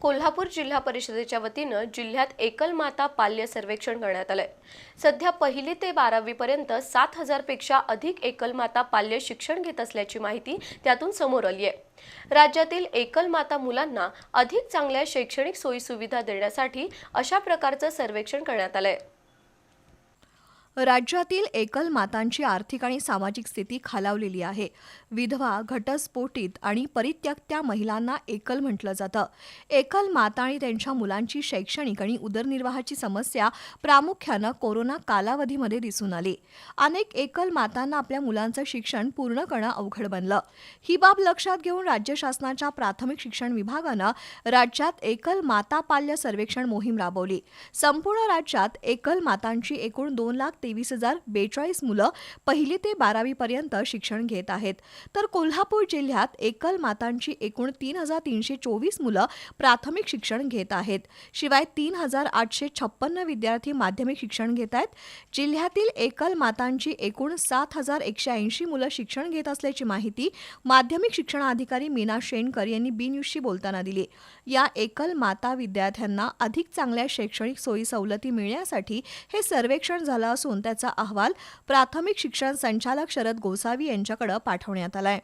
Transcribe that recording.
कोल्हापूर जिल्हा परिषदेच्या वतीनं जिल्ह्यात एकल माता पाल्य सर्वेक्षण करण्यात आलंय। सध्या 1ली ते 12वी पर्यंत 7,000 पेक्षा अधिक एकल माता पाल्य शिक्षण घेत असल्याची माहिती त्यातून समोर आली आहे। राज्यातील एकल माता मुलांना अधिक चांगल्या शैक्षणिक सोयी सुविधा देण्यासाठी अशा प्रकारचं सर्वेक्षण करण्यात आलंय। राज्यातील एकल मातांची आर्थिक आणि सामाजिक स्थिती खालावलेली आहे। विधवा, घटस्फोटित आणि परित्यक्त्या महिलांना एकल म्हटलं जातं। एकल माता आणि त्यांच्या मुलांची शैक्षणिक आणि उदरनिर्वाहाची समस्या प्रामुख्यानं कोरोना कालावधीमध्ये दिसून आली। अनेक एकल मातांना आपल्या मुलांचं शिक्षण पूर्ण करणं अवघड बनलं। ही बाब लक्षात घेऊन राज्य शासनाच्या प्राथमिक शिक्षण विभागानं राज्यात एकल माता पाल्य सर्वेक्षण मोहीम राबवली। संपूर्ण राज्यात एकल मातांची एकूण 2,23,042 मुलं 1ली ते 12वी पर्यंत शिक्षण घेत आहेत, तर कोल्हापूर जिल्ह्यात एकल मातांची एकूण 3,324 मुलं प्राथमिक शिक्षण घेत आहेत। शिवाय 3,856 विद्यार्थी माध्यमिक शिक्षण घेत आहेत। जिल्ह्यातील एकल मातांची एकूण 7,180 मुलं शिक्षण घेत असल्याची माहिती माध्यमिक शिक्षणाधिकारी मीना शेणकर यांनी बी न्यूजशी बोलताना दिली। या एकल माता विद्यार्थ्यांना अधिक चांगल्या शैक्षणिक सोयी सवलती मिळण्यासाठी हे सर्वेक्षण झालं असून त्याचा अहवाल प्राथमिक शिक्षण संचालक शरद गोसावी यांच्याकडे पाठवण्यात आलाय।